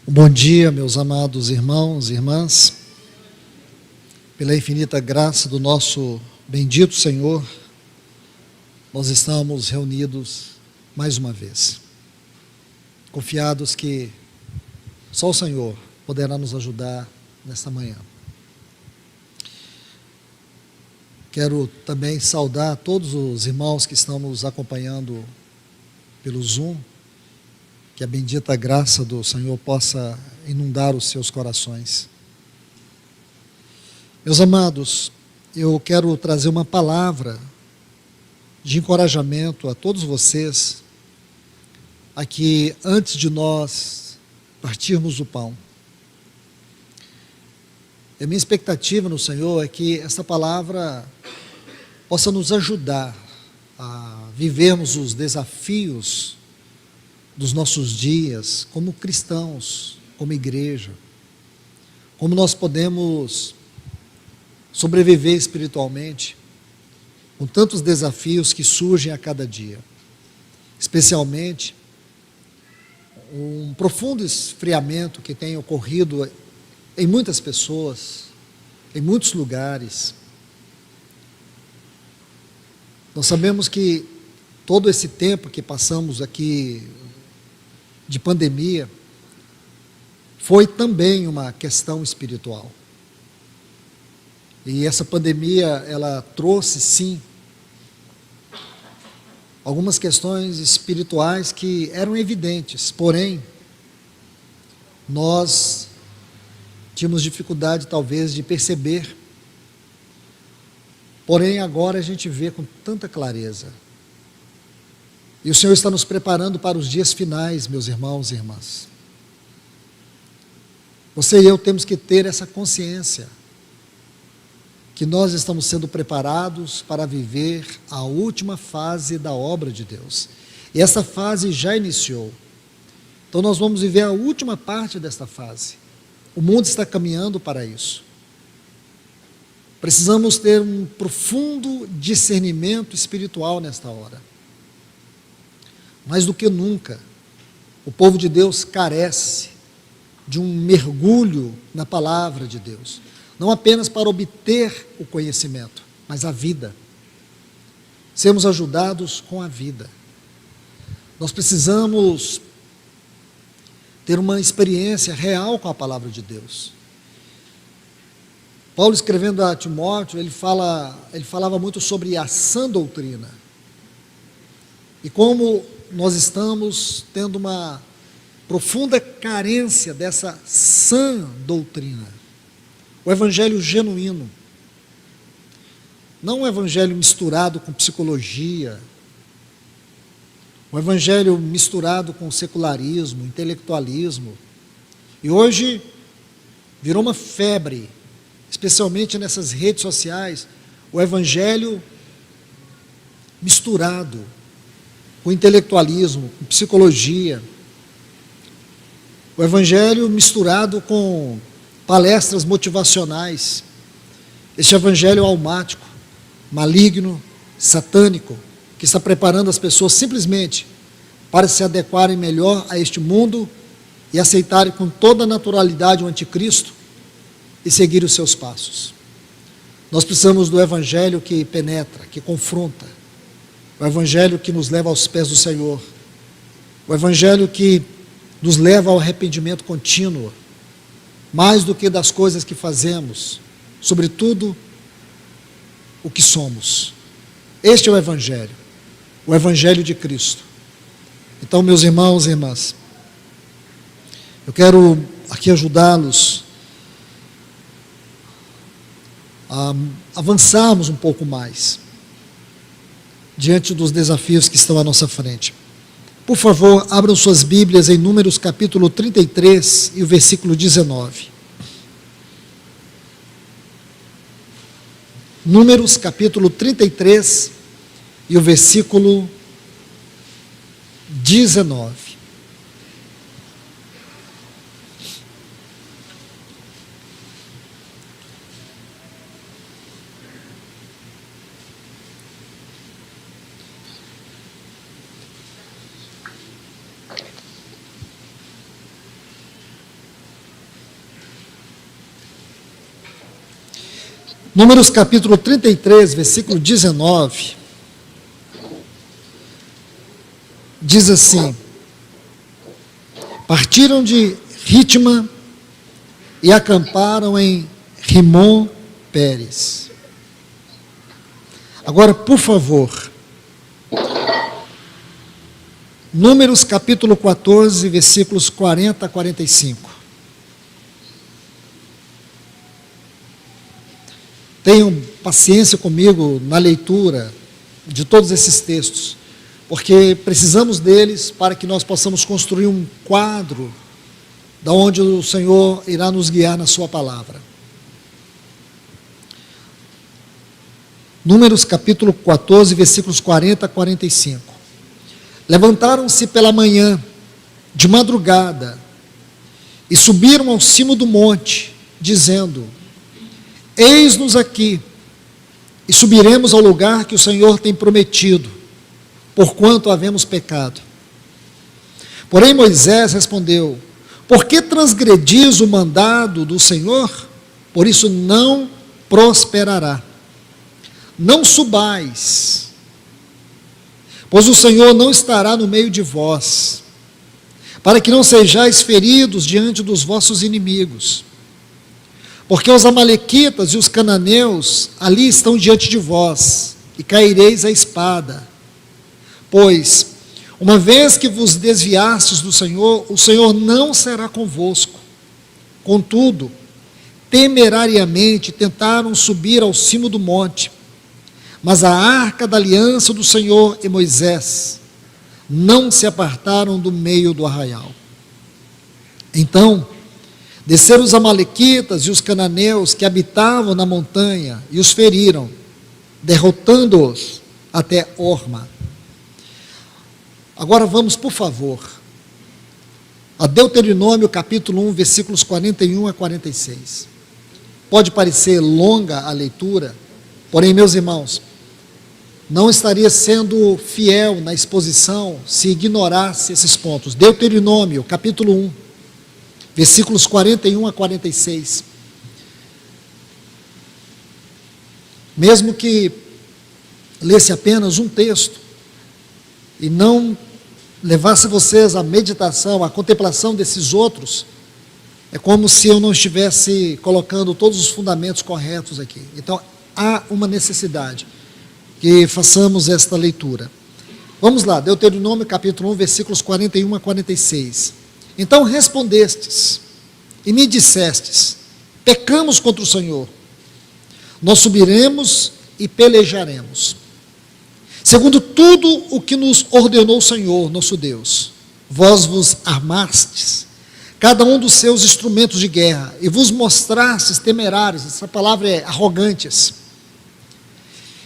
Bom dia, meus amados irmãos e irmãs. Pela infinita graça do nosso bendito Senhor, nós estamos reunidos mais uma vez, confiados que só o Senhor poderá nos ajudar nesta manhã. Quero também saudar todos os irmãos que estão nos acompanhando pelo Zoom. Que a bendita graça do Senhor possa inundar os seus corações. Meus amados, eu quero trazer uma palavra de encorajamento a todos vocês, aqui antes de nós partirmos o pão. A minha expectativa no Senhor é que essa palavra possa nos ajudar a vivermos os desafios dos nossos dias, como cristãos, como igreja, como nós podemos sobreviver espiritualmente com tantos desafios que surgem a cada dia, especialmente um profundo esfriamento que tem ocorrido em muitas pessoas, em muitos lugares. Nós sabemos que todo esse tempo que passamos aqui de pandemia, foi também uma questão espiritual. E essa pandemia, ela trouxe, sim, algumas questões espirituais que eram evidentes, porém, nós tínhamos dificuldade, talvez, de perceber. Porém, agora a gente vê com tanta clareza. E o Senhor está nos preparando para os dias finais, meus irmãos e irmãs. Você e eu temos que ter essa consciência que nós estamos sendo preparados para viver a última fase da obra de Deus. E essa fase já iniciou. Então nós vamos viver a última parte desta fase. O mundo está caminhando para isso. Precisamos ter um profundo discernimento espiritual nesta hora. Mais do que nunca, o povo de Deus carece de um mergulho na palavra de Deus, não apenas para obter o conhecimento, mas a vida. Sermos ajudados com a vida. Nós precisamos ter uma experiência real com a palavra de Deus. Paulo, escrevendo a Timóteo, ele falava muito sobre a sã doutrina. E como nós estamos tendo uma profunda carência dessa sã doutrina, o evangelho genuíno, não um evangelho misturado com psicologia, um evangelho misturado com secularismo, intelectualismo, e hoje virou uma febre, especialmente nessas redes sociais, o evangelho misturado com intelectualismo, com psicologia, o evangelho misturado com palestras motivacionais, este evangelho almático, maligno, satânico, que está preparando as pessoas simplesmente para se adequarem melhor a este mundo e aceitarem com toda a naturalidade o anticristo e seguir os seus passos. Nós precisamos do evangelho que penetra, que confronta, o evangelho que nos leva aos pés do Senhor, o evangelho que nos leva ao arrependimento contínuo, mais do que das coisas que fazemos, sobretudo o que somos. Este é o evangelho de Cristo. Então, meus irmãos e irmãs, eu quero aqui ajudá-los a avançarmos um pouco mais diante dos desafios que estão à nossa frente. Por favor, abram suas Bíblias em Números capítulo 33 e o versículo 19. Números capítulo 33 e o versículo 19. Números capítulo 33, versículo 19, diz assim: partiram de Ritma e acamparam em Rimon Pérez. Agora, por favor, Números capítulo 14, versículos 40 a 45. Tenham paciência comigo na leitura de todos esses textos, porque precisamos deles para que nós possamos construir um quadro da onde o Senhor irá nos guiar na sua palavra. Números capítulo 14, versículos 40 a 45. Levantaram-se pela manhã, de madrugada, e subiram ao cimo do monte, dizendo: eis-nos aqui, e subiremos ao lugar que o Senhor tem prometido, porquanto havemos pecado. Porém Moisés respondeu: por que transgredis o mandado do Senhor? Por isso não prosperará. Não subais, pois o Senhor não estará no meio de vós, para que não sejais feridos diante dos vossos inimigos. Porque os amalequitas e os cananeus ali estão diante de vós, e caireis à espada. Pois, uma vez que vos desviastes do Senhor, o Senhor não será convosco. Contudo, temerariamente tentaram subir ao cimo do monte, mas a arca da aliança do Senhor e Moisés não se apartaram do meio do arraial. Então, desceram os amalequitas e os cananeus que habitavam na montanha e os feriram, derrotando-os até Orma. Agora vamos, por favor, a Deuteronômio capítulo 1, versículos 41 a 46. Pode parecer longa a leitura, porém, meus irmãos, não estaria sendo fiel na exposição se ignorasse esses pontos. Deuteronômio capítulo 1, versículos 41 a 46. Mesmo que lesse apenas um texto e não levasse vocês à meditação, à contemplação desses outros, é como se eu não estivesse colocando todos os fundamentos corretos aqui. Então, há uma necessidade que façamos esta leitura. Vamos lá, Deuteronômio capítulo 1, versículos 41 a 46. Então respondestes e me dissestes: pecamos contra o Senhor, nós subiremos e pelejaremos, segundo tudo o que nos ordenou o Senhor, nosso Deus. Vós vos armastes, cada um dos seus instrumentos de guerra, e vos mostrastes temerários, essa palavra é arrogantes,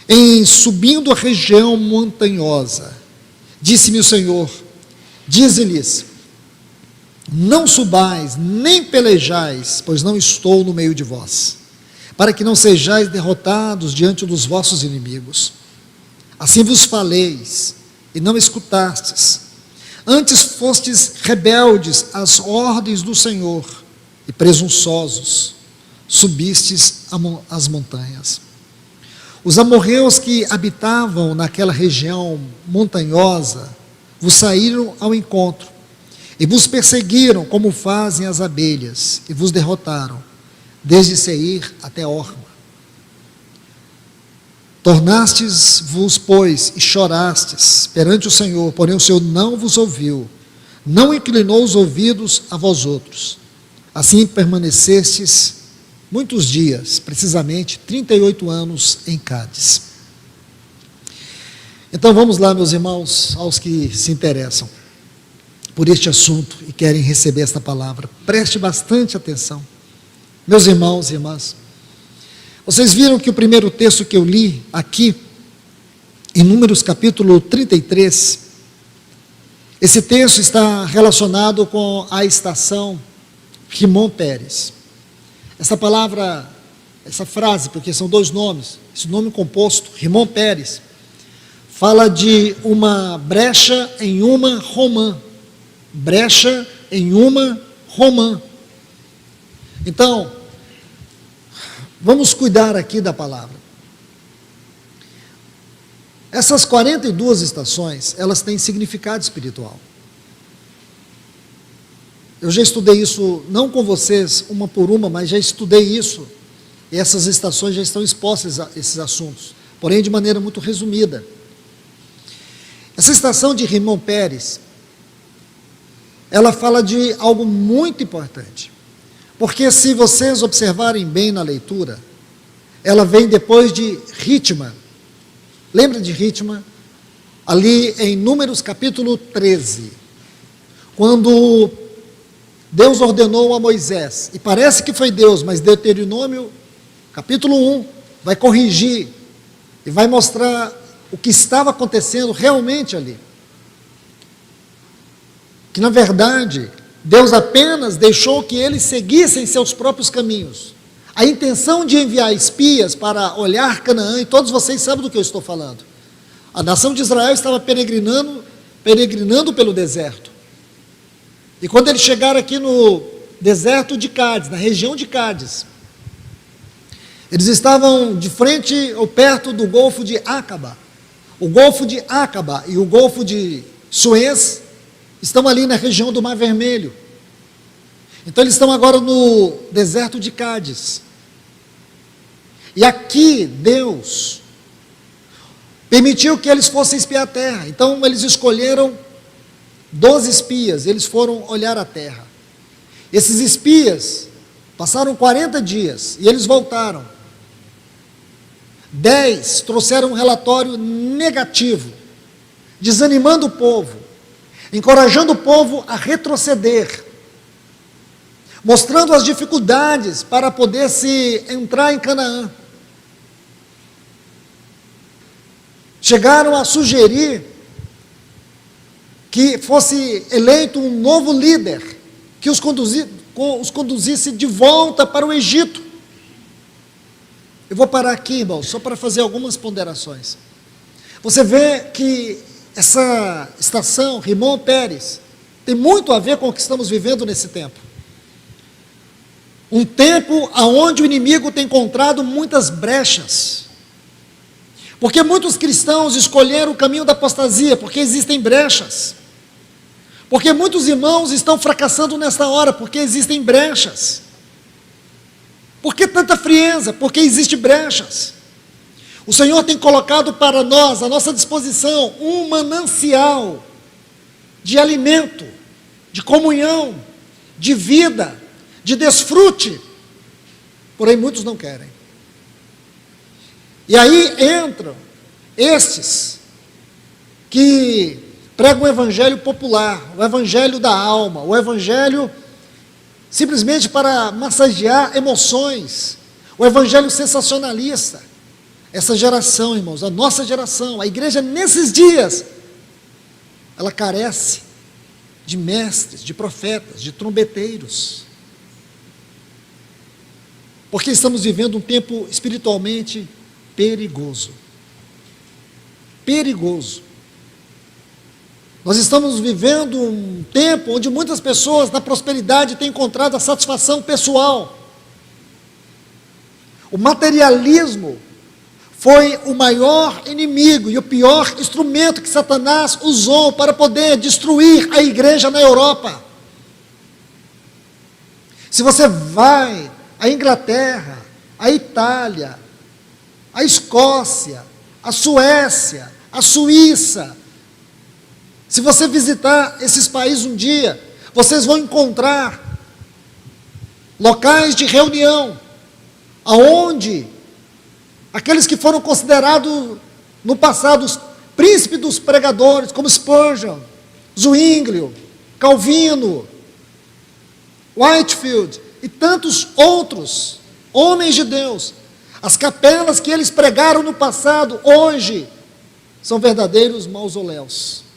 em subindo a região montanhosa. Disse-me o Senhor: dize-lhes: não subais, nem pelejais, pois não estou no meio de vós, para que não sejais derrotados diante dos vossos inimigos. Assim vos faleis, e não escutastes. Antes fostes rebeldes às ordens do Senhor, e presunçosos, subistes as montanhas. Os amorreus que habitavam naquela região montanhosa vos saíram ao encontro, e vos perseguiram como fazem as abelhas, e vos derrotaram, desde Seir até Orma. Tornastes-vos, pois, e chorastes perante o Senhor, porém o Senhor não vos ouviu, não inclinou os ouvidos a vós outros. Assim permanecestes muitos dias, precisamente 38 anos em Cádiz. Então vamos lá, meus irmãos, aos que se interessam por este assunto e querem receber esta palavra. Preste bastante atenção. Meus irmãos e irmãs, vocês viram que o primeiro texto que eu li aqui, em Números capítulo 33, esse texto está relacionado com a estação Rimon Pérez. Essa palavra, essa frase, porque são dois nomes, esse nome composto, Rimon Pérez, fala de uma brecha em uma romã. Brecha em uma romã. Então, Vamos cuidar aqui da palavra. Essas 42 estações, elas têm significado espiritual. Eu já estudei isso, não com vocês, uma por uma, mas já estudei isso. E essas estações já estão expostas a esses assuntos, porém de maneira muito resumida. Essa estação de Rimon Pérez, ela fala de algo muito importante. Porque se vocês observarem bem na leitura, ela vem depois de Ritma. Lembra de Ritma? Ali em Números capítulo 13, quando Deus ordenou a Moisés, e parece que foi Deus, mas Deuteronômio capítulo 1 vai corrigir e vai mostrar o que estava acontecendo realmente ali. Que na verdade, Deus apenas deixou que eles seguissem seus próprios caminhos. A intenção de enviar espias para olhar Canaã, e todos vocês sabem do que eu estou falando. A nação de Israel estava peregrinando pelo deserto. E quando eles chegaram aqui no deserto de Cádiz, na região de Cádiz, eles estavam de frente ou perto do Golfo de Acaba. O Golfo de Acaba e o Golfo de Suez estão ali na região do Mar Vermelho. Então eles estão agora no deserto de Cádiz. E aqui Deus permitiu que eles fossem espiar a terra. Então eles escolheram 12 espias, eles foram olhar a terra. Esses espias passaram 40 dias e eles voltaram. 10 trouxeram um relatório negativo, desanimando o povo, encorajando o povo a retroceder, mostrando as dificuldades para poder se entrar em Canaã. Chegaram a sugerir que fosse eleito um novo líder, que os conduzisse de volta para o Egito. Eu vou parar aqui, irmãos, só para fazer algumas ponderações. Você vê que essa estação, Rimon Pérez, tem muito a ver com o que estamos vivendo nesse tempo. Um tempo onde o inimigo tem encontrado muitas brechas. Porque muitos cristãos escolheram o caminho da apostasia, porque existem brechas. Porque muitos irmãos estão fracassando nesta hora, porque existem brechas. Por que tanta frieza? Porque existem brechas. O Senhor tem colocado para nós, à nossa disposição, um manancial de alimento, de comunhão, de vida, de desfrute. Porém, muitos não querem. E aí entram estes que pregam o evangelho popular, o evangelho da alma, o evangelho simplesmente para massagear emoções, o evangelho sensacionalista. Essa geração, irmãos, a nossa geração, a igreja nesses dias, ela carece de mestres, de profetas, de trombeteiros. Porque estamos vivendo um tempo espiritualmente perigoso. Perigoso. Nós estamos vivendo um tempo onde muitas pessoas na prosperidade têm encontrado a satisfação pessoal. O materialismo foi o maior inimigo e o pior instrumento que Satanás usou para poder destruir a igreja na Europa. Se você vai à Inglaterra, à Itália, à Escócia, à Suécia, à Suíça, se você visitar esses países um dia, vocês vão encontrar locais de reunião, aonde aqueles que foram considerados no passado os príncipes dos pregadores, como Spurgeon, Zwinglio, Calvino, Whitefield e tantos outros homens de Deus, as capelas que eles pregaram no passado, hoje, são verdadeiros mausoléus.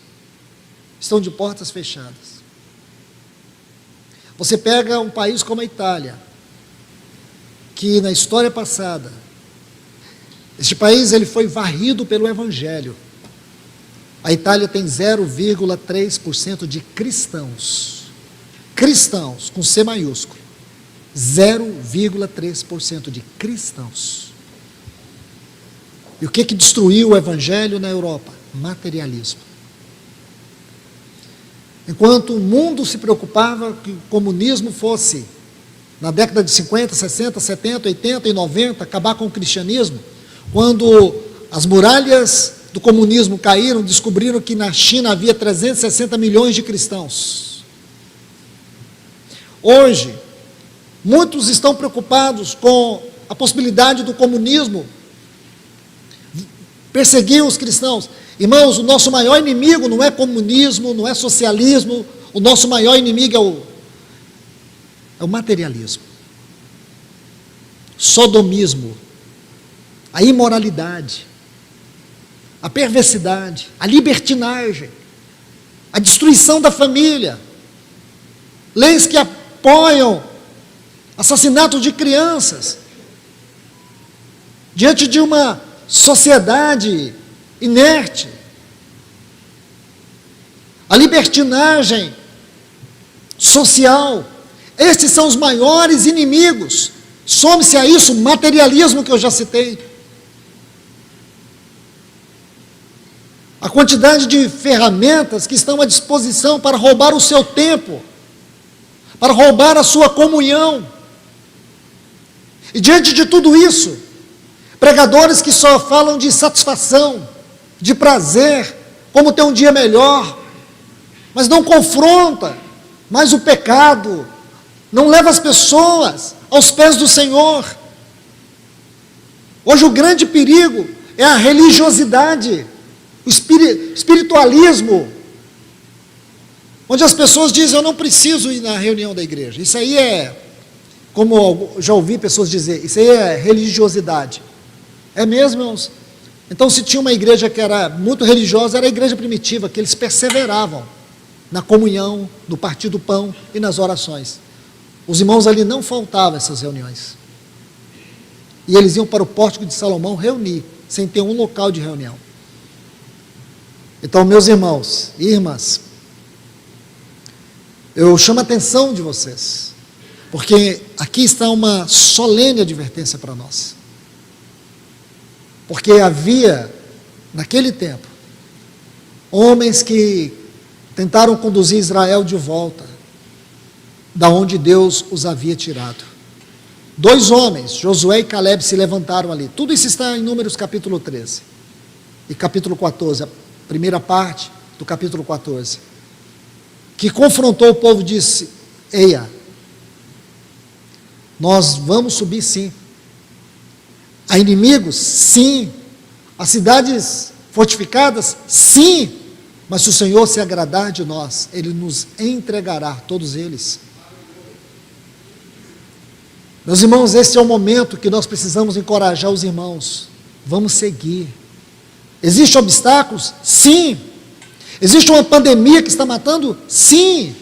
Estão de portas fechadas. Você pega um país como a Itália, que na história passada, este país ele foi varrido pelo Evangelho. A Itália tem 0,3% de cristãos. Cristãos, com C maiúsculo. 0,3% de cristãos. E o que destruiu o evangelho na Europa? Materialismo. Enquanto o mundo se preocupava que o comunismo fosse, na década de 50, 60, 70, 80 e 90, acabar com o cristianismo, quando as muralhas do comunismo caíram, descobriram que na China havia 360 milhões de cristãos. Hoje, muitos estão preocupados com a possibilidade do comunismo perseguir os cristãos. Irmãos, o nosso maior inimigo não é comunismo, não é socialismo, o nosso maior inimigo é o materialismo, sodomismo, a imoralidade, a perversidade, a libertinagem, a destruição da família, leis que apoiam assassinato de crianças, diante de uma sociedade inerte, a libertinagem social. Estes são os maiores inimigos. Some-se a isso o materialismo que eu já citei. A quantidade de ferramentas que estão à disposição para roubar o seu tempo, para roubar a sua comunhão. E diante de tudo isso, pregadores que só falam de satisfação, de prazer, como ter um dia melhor, mas não confronta mais o pecado, não leva as pessoas aos pés do Senhor. Hoje o grande perigo é a religiosidade, o espiritualismo, onde as pessoas dizem, eu não preciso ir na reunião da igreja. Isso aí é, como já ouvi pessoas dizer, isso aí é religiosidade. É mesmo, irmãos? Então, se tinha uma igreja que era muito religiosa, era a igreja primitiva, que eles perseveravam na comunhão, no partir do pão e nas orações. Os irmãos ali não faltavam essas reuniões. E eles iam para o pórtico de Salomão reunir, sem ter um local de reunião. Então, meus irmãos e irmãs, eu chamo a atenção de vocês, porque aqui está uma solene advertência para nós. Porque havia, naquele tempo, homens que tentaram conduzir Israel de volta, da onde Deus os havia tirado. 2 homens, Josué e Caleb, se levantaram ali. Tudo isso está em Números capítulo 13 e capítulo 14, a primeira parte do capítulo 14, que confrontou o povo e disse, eia, nós vamos subir sim, a inimigos, sim, a cidades fortificadas, sim, mas se o Senhor se agradar de nós, Ele nos entregará, todos eles. Meus irmãos, esse é o momento que nós precisamos encorajar os irmãos, vamos seguir. Existem obstáculos? Sim. Existe uma pandemia que está matando? Sim.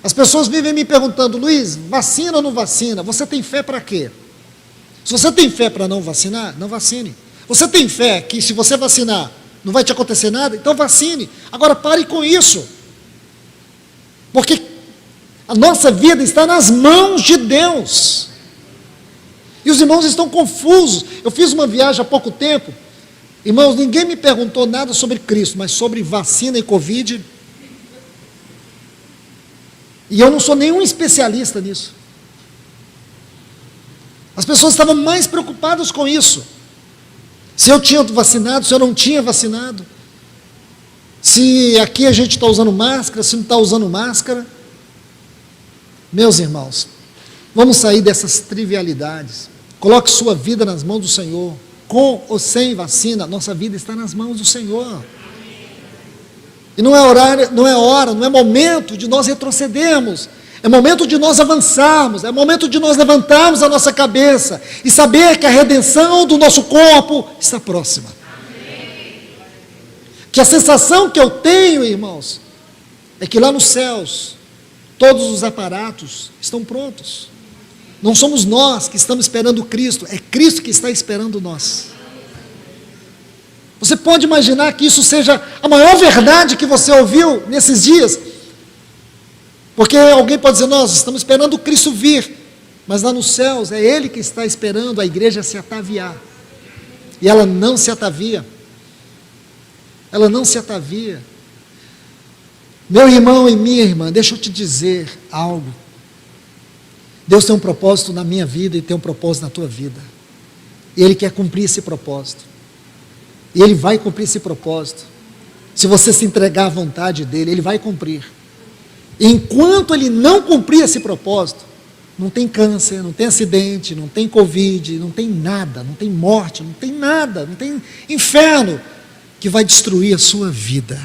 As pessoas vivem me perguntando, Luiz, vacina ou não vacina? Você tem fé para quê? Se você tem fé para não vacinar, não vacine. Você tem fé que se você vacinar, não vai te acontecer nada? Então vacine. Agora pare com isso. Porque a nossa vida está nas mãos de Deus. E os irmãos estão confusos. Eu fiz uma viagem há pouco tempo. Irmãos, ninguém me perguntou nada sobre Cristo, mas sobre vacina e Covid. E eu não sou nenhum especialista nisso. As pessoas estavam mais preocupadas com isso. Se eu tinha vacinado, se eu não tinha vacinado. Se aqui a gente está usando máscara, se não está usando máscara. Meus irmãos, vamos sair dessas trivialidades. Coloque sua vida nas mãos do Senhor. Com ou sem vacina, nossa vida está nas mãos do Senhor. E não é horário, não é hora, não é momento de nós retrocedermos. É momento de nós avançarmos, é momento de nós levantarmos a nossa cabeça e saber que a redenção do nosso corpo está próxima. Que a sensação que eu tenho, irmãos, é que lá nos céus, todos os aparatos estão prontos. Não somos nós que estamos esperando Cristo, é Cristo que está esperando nós. Você pode imaginar que isso seja a maior verdade que você ouviu nesses dias? Porque alguém pode dizer, nós estamos esperando o Cristo vir, mas lá nos céus é Ele que está esperando a igreja se ataviar, e ela não se atavia, ela não se atavia. Meu irmão e minha irmã, deixa eu te dizer algo, Deus tem um propósito na minha vida e tem um propósito na tua vida, e Ele quer cumprir esse propósito, e Ele vai cumprir esse propósito, se você se entregar à vontade dEle, Ele vai cumprir. Enquanto Ele não cumprir esse propósito, não tem câncer, não tem acidente, não tem Covid, não tem nada, não tem morte, não tem nada, não tem inferno que vai destruir a sua vida.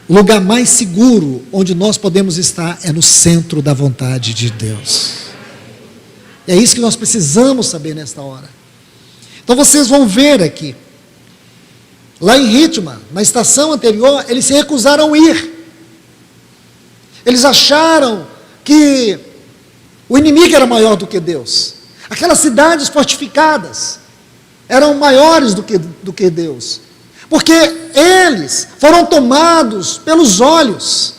O lugar mais seguro onde nós podemos estar é no centro da vontade de Deus. É isso que nós precisamos saber nesta hora. Então vocês vão ver aqui, lá em Ritma, na estação anterior, eles se recusaram a ir. Eles acharam que o inimigo era maior do que Deus. Aquelas cidades fortificadas eram maiores do que Deus. Porque eles foram tomados pelos olhos.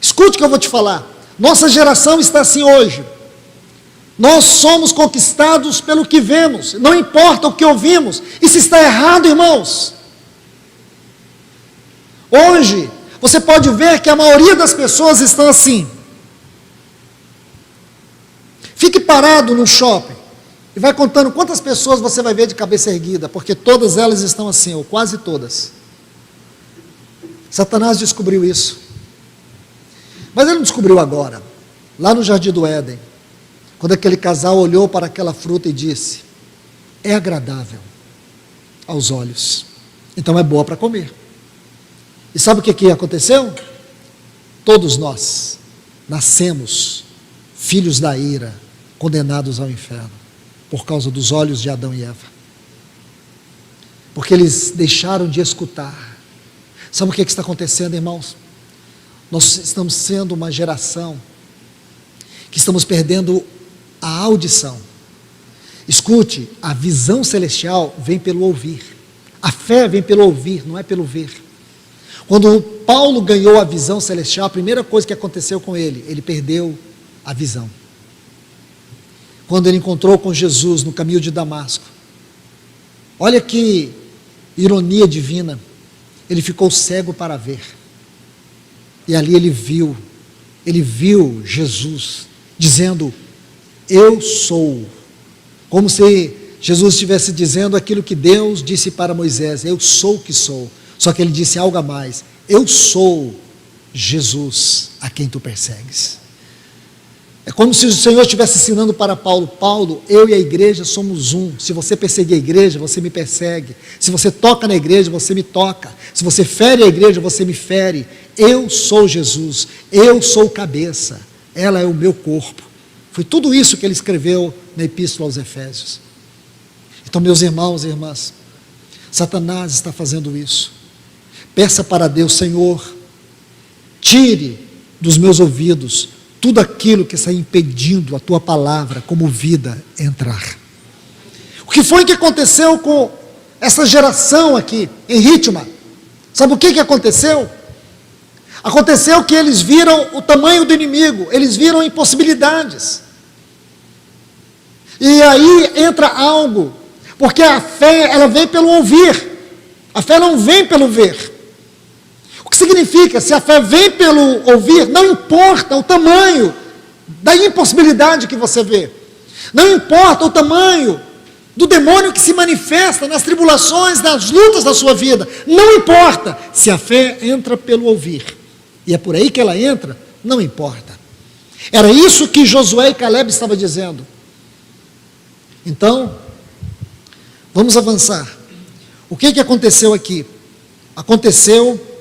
Escute o que eu vou te falar. Nossa geração está assim hoje. Nós somos conquistados pelo que vemos, não importa o que ouvimos. Isso está errado, irmãos. Hoje, você pode ver que a maioria das pessoas estão assim. Fique parado no shopping e vai contando quantas pessoas você vai ver de cabeça erguida, porque todas elas estão assim, ou quase todas. Satanás descobriu isso. Mas ele não descobriu agora. Lá no Jardim do Éden, quando aquele casal olhou para aquela fruta e disse, é agradável aos olhos, então é boa para comer. E sabe o que aconteceu? Todos nós nascemos filhos da ira, condenados ao inferno, por causa dos olhos de Adão e Eva. Porque eles deixaram de escutar. Sabe o que está acontecendo, irmãos? Nós estamos sendo uma geração que estamos perdendo a audição. Escute, a visão celestial vem pelo ouvir. A fé vem pelo ouvir, não é pelo ver. Quando Paulo ganhou a visão celestial, a primeira coisa que aconteceu com ele perdeu a visão. Quando ele encontrou com Jesus no caminho de Damasco, olha que ironia divina, ele ficou cego para ver, e ali ele viu Jesus, dizendo, eu sou, como se Jesus estivesse dizendo aquilo que Deus disse para Moisés, eu sou o que sou, só que ele disse algo a mais, eu sou Jesus a quem tu persegues. É como se o Senhor estivesse ensinando para Paulo, Paulo, eu e a igreja somos um, se você perseguir a igreja, você me persegue, se você toca na igreja, você me toca, se você fere a igreja, você me fere, eu sou Jesus, eu sou o cabeça, ela é o meu corpo. Foi tudo isso que ele escreveu na Epístola aos Efésios. Então, meus irmãos e irmãs, Satanás está fazendo isso. Peça para Deus, Senhor, tire dos meus ouvidos tudo aquilo que está impedindo a tua palavra como vida entrar. O que foi que aconteceu com essa geração aqui em Ritma? Sabe o que aconteceu? Aconteceu que eles viram o tamanho do inimigo, eles viram impossibilidades. E aí entra algo, porque a fé, ela vem pelo ouvir, a fé não vem pelo ver. O que significa, se a fé vem pelo ouvir, não importa o tamanho da impossibilidade que você vê, não importa o tamanho do demônio que se manifesta nas tribulações, nas lutas da sua vida, não importa, se a fé entra pelo ouvir, e é por aí que ela entra, não importa. Era isso que Josué e Caleb estavam dizendo. Então, vamos avançar. O que aconteceu aqui? Aconteceu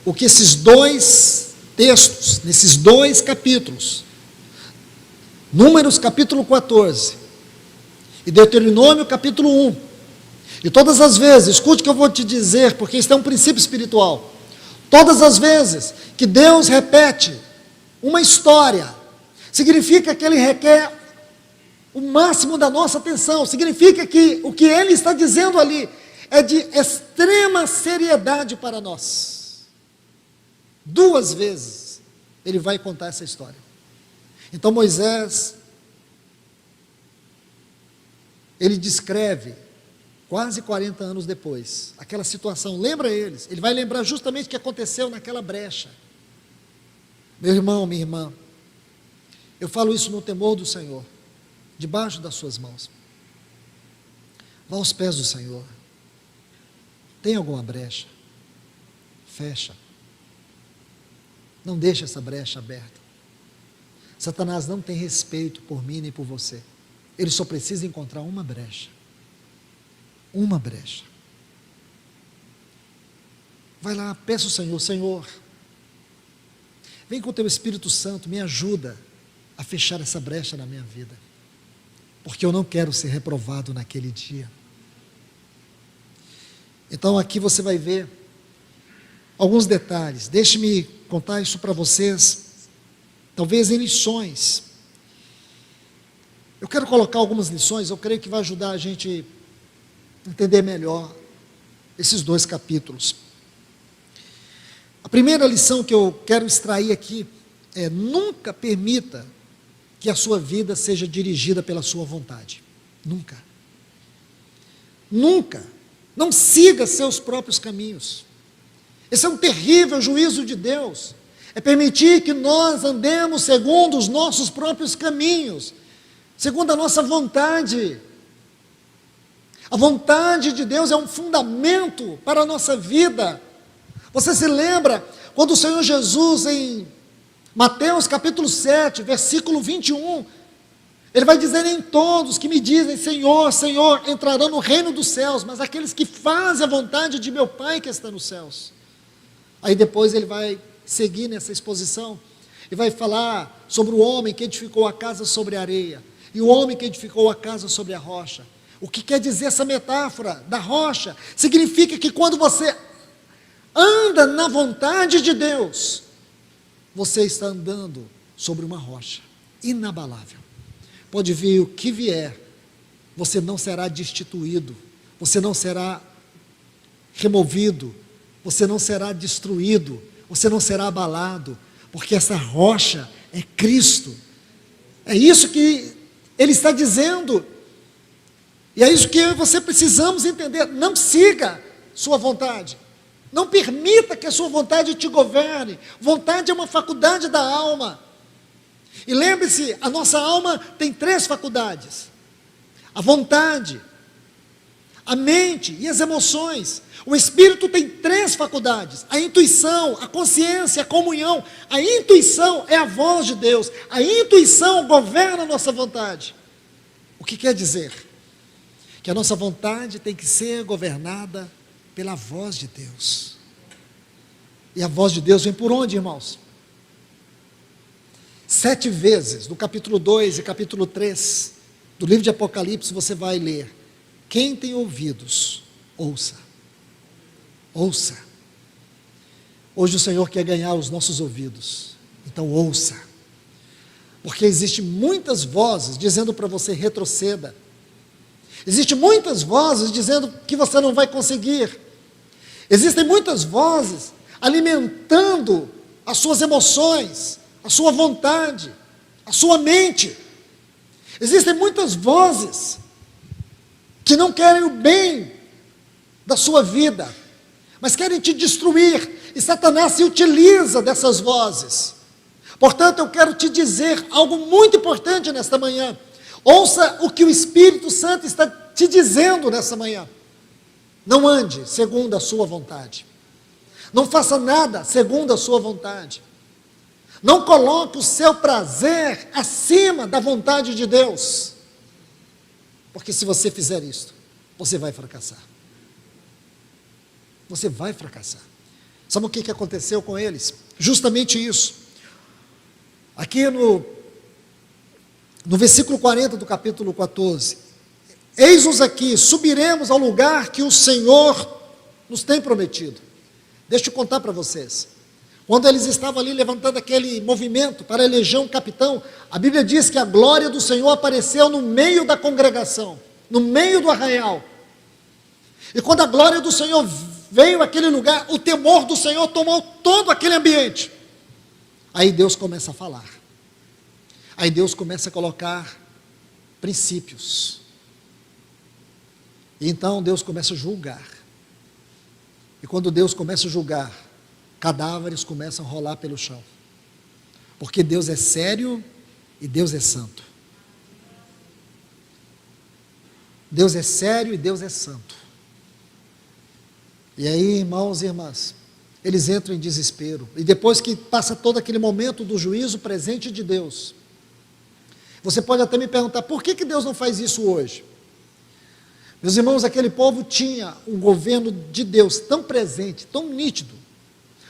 o que esses dois textos, nesses dois capítulos, Números capítulo 14 e Deuteronômio capítulo 1, e todas as vezes, escute o que eu vou te dizer, porque isso é um princípio espiritual, todas as vezes que Deus repete uma história, significa que Ele requer o máximo da nossa atenção, significa que o que Ele está dizendo ali é de extrema seriedade para nós. 2 vezes ele vai contar essa história. Então Moisés, ele descreve, quase 40 anos depois, aquela situação, lembra eles, ele vai lembrar justamente o que aconteceu naquela brecha. Meu irmão, minha irmã, eu falo isso no temor do Senhor, debaixo das suas mãos. Vá aos pés do Senhor. Tem alguma brecha? Fecha. Não deixe essa brecha aberta. Satanás não tem respeito por mim nem por você. Ele só precisa encontrar uma brecha. Uma brecha. Vai lá, peça ao Senhor, Senhor, vem com o teu Espírito Santo, me ajuda a fechar essa brecha na minha vida, porque eu não quero ser reprovado naquele dia. Então aqui você vai ver alguns detalhes. Deixe-me contar isso para vocês, talvez em lições. Eu quero colocar algumas lições, eu creio que vai ajudar a gente a entender melhor esses 2 capítulos. A primeira lição que eu quero extrair aqui é: nunca permita que a sua vida seja dirigida pela sua vontade. Nunca. Nunca. Não siga seus próprios caminhos. Esse é um terrível juízo de Deus. É permitir que nós andemos segundo os nossos próprios caminhos, segundo a nossa vontade. A vontade de Deus é um fundamento para a nossa vida. Você se lembra quando o Senhor Jesus, em Mateus capítulo 7, versículo 21, ele vai dizer: nem todos que me dizem Senhor, Senhor, entrarão no reino dos céus, mas aqueles que fazem a vontade de meu Pai que está nos céus. Aí depois ele vai seguir nessa exposição, e vai falar sobre o homem que edificou a casa sobre a areia, e o homem que edificou a casa sobre a rocha. O que quer dizer essa metáfora da rocha? Significa que quando você anda na vontade de Deus, você está andando sobre uma rocha inabalável. Pode vir o que vier, você não será destituído, você não será removido, você não será destruído, você não será abalado, porque essa rocha é Cristo. É isso que ele está dizendo, e é isso que eu e você precisamos entender. Não siga sua vontade. Não permita que a sua vontade te governe. Vontade é uma faculdade da alma. E lembre-se, a nossa alma tem 3 faculdades: a vontade, a mente e as emoções. O espírito tem 3 faculdades: a intuição, a consciência, a comunhão. A intuição é a voz de Deus. A intuição governa a nossa vontade. O que quer dizer? Que a nossa vontade tem que ser governada pela voz de Deus. E a voz de Deus vem por onde, irmãos? 7 vezes, no capítulo 2 e capítulo 3 do livro de Apocalipse, você vai ler: quem tem ouvidos, ouça. Ouça. Hoje o Senhor quer ganhar os nossos ouvidos, então ouça. Porque existem muitas vozes dizendo para você: retroceda. Existem muitas vozes dizendo que você não vai conseguir. Existem muitas vozes alimentando as suas emoções, a sua vontade, a sua mente. Existem muitas vozes que não querem o bem da sua vida, mas querem te destruir, e Satanás se utiliza dessas vozes. Portanto, eu quero te dizer algo muito importante nesta manhã. Ouça o que o Espírito Santo está te dizendo nessa manhã. Não ande segundo a sua vontade. Não faça nada segundo a sua vontade. Não coloque o seu prazer acima da vontade de Deus. Porque se você fizer isso, você vai fracassar. Você vai fracassar. Sabe o que aconteceu com eles? Justamente isso. Aqui no versículo 40 do capítulo 14. Eis-nos aqui, subiremos ao lugar que o Senhor nos tem prometido. Deixa eu contar para vocês. Quando eles estavam ali levantando aquele movimento para eleger um capitão, a Bíblia diz que a glória do Senhor apareceu no meio da congregação, no meio do arraial. E quando a glória do Senhor veio àquele lugar, o temor do Senhor tomou todo aquele ambiente. Aí Deus começa a falar. Aí Deus começa a colocar princípios. E então Deus começa a julgar. E quando Deus começa a julgar, cadáveres começam a rolar pelo chão. Porque Deus é sério e Deus é santo. Deus é sério e Deus é santo. E aí, irmãos e irmãs, eles entram em desespero. E depois que passa todo aquele momento do juízo presente de Deus, você pode até me perguntar, por que Deus não faz isso hoje? Meus irmãos, aquele povo tinha um governo de Deus tão presente, tão nítido,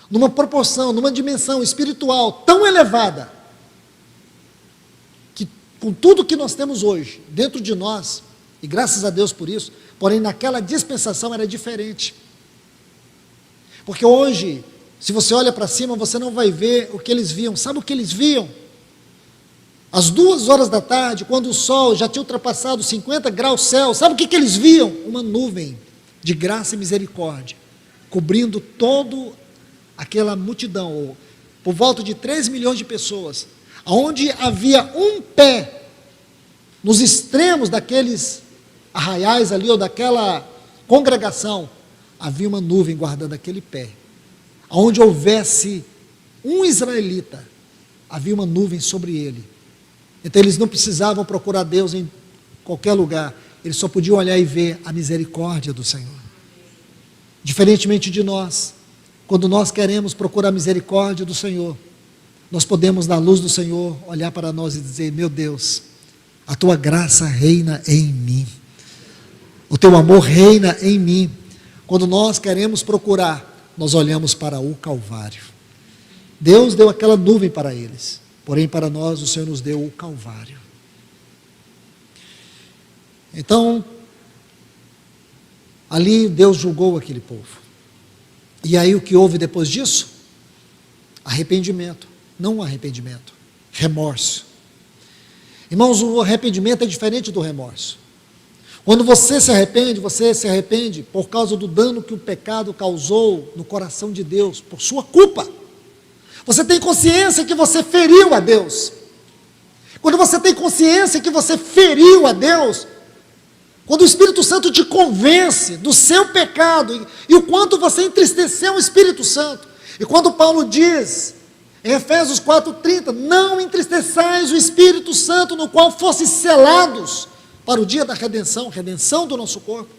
numa proporção, numa dimensão espiritual tão elevada, que com tudo que nós temos hoje, dentro de nós, e graças a Deus por isso, porém naquela dispensação era diferente. Porque hoje, se você olha para cima, você não vai ver o que eles viam. Sabe o que eles viam? Às 2h da tarde, quando o sol já tinha ultrapassado 50 graus Celsius, sabe o que eles viam? Uma nuvem de graça e misericórdia, cobrindo toda aquela multidão, por volta de 3 milhões de pessoas, onde havia um pé, nos extremos daqueles arraiais ali, ou daquela congregação, havia uma nuvem guardando aquele pé. Onde houvesse um israelita, havia uma nuvem sobre ele. Então eles não precisavam procurar Deus em qualquer lugar, eles só podiam olhar e ver a misericórdia do Senhor. Diferentemente de nós, quando nós queremos procurar a misericórdia do Senhor, nós podemos, na luz do Senhor, olhar para nós e dizer: meu Deus, a tua graça reina em mim, o teu amor reina em mim. Quando nós queremos procurar, nós olhamos para o Calvário. Deus deu aquela nuvem para eles, porém para nós o Senhor nos deu o Calvário. Então, ali Deus julgou aquele povo. E aí o que houve depois disso? Arrependimento. Não arrependimento, remorso. Irmãos, o arrependimento é diferente do remorso. Quando você se arrepende por causa do dano que o pecado causou no coração de Deus, por sua culpa. Você tem consciência que você feriu a Deus. Quando você tem consciência que você feriu a Deus, quando o Espírito Santo te convence do seu pecado e o quanto você entristeceu o Espírito Santo, e quando Paulo diz em Efésios 4:30, não entristeçais o Espírito Santo, no qual fostes selados para o dia da redenção, redenção do nosso corpo.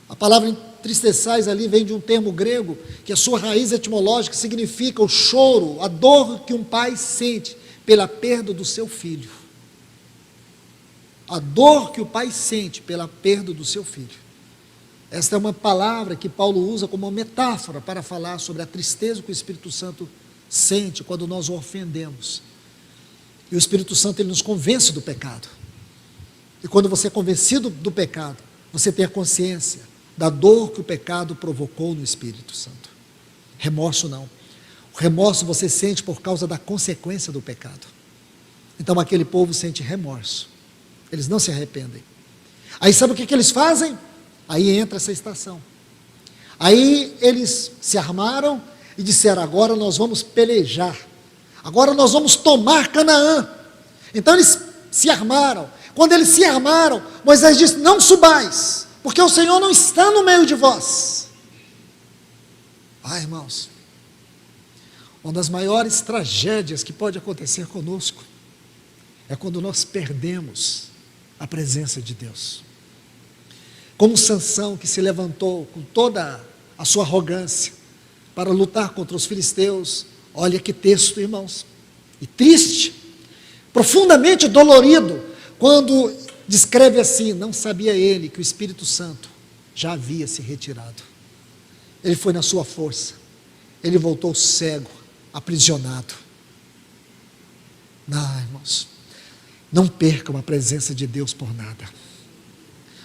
A palavra entristeçais ali vem de um termo grego, que a sua raiz etimológica significa o choro, a dor que um pai sente pela perda do seu filho. A dor que o pai sente pela perda do seu filho. Esta é uma palavra que Paulo usa como uma metáfora para falar sobre a tristeza que o Espírito Santo sente quando nós o ofendemos. E o Espírito Santo, ele nos convence do pecado. E quando você é convencido do pecado, você tem a consciência da dor que o pecado provocou no Espírito Santo. Remorso não. O remorso você sente por causa da consequência do pecado. Então aquele povo sente remorso. Eles não se arrependem. Aí sabe o que eles fazem? Aí entra essa estação. Aí eles se armaram e disseram: agora nós vamos pelejar. Agora nós vamos tomar Canaã. Então eles se armaram. Quando eles se armaram, Moisés disse: não subais, porque o Senhor não está no meio de vós. Irmãos, uma das maiores tragédias que pode acontecer conosco é quando nós perdemos a presença de Deus. Como Sansão, que se levantou com toda a sua arrogância para lutar contra os filisteus. Olha que texto, irmãos, e triste, profundamente dolorido, quando descreve assim: não sabia ele que o Espírito Santo já havia se retirado. Ele foi na sua força, ele voltou cego, aprisionado. Irmãos, não percam a presença de Deus por nada.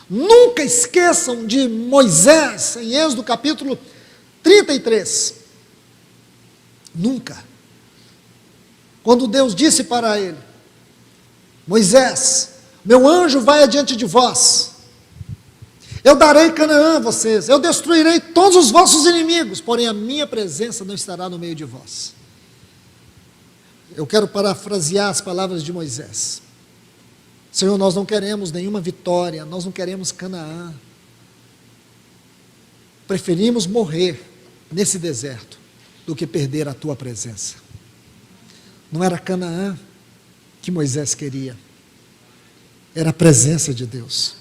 Nunca esqueçam de Moisés, em Êxodo capítulo 33. Nunca. Quando Deus disse para ele: Moisés, meu anjo vai adiante de vós, eu darei Canaã a vocês, eu destruirei todos os vossos inimigos, porém a minha presença não estará no meio de vós. eu quero parafrasear as palavras de Moisés. Senhor, nós não queremos nenhuma vitória, nós não queremos Canaã. Preferimos morrer nesse deserto do que perder a tua presença. Não era Canaã que Moisés queria, era a presença de Deus.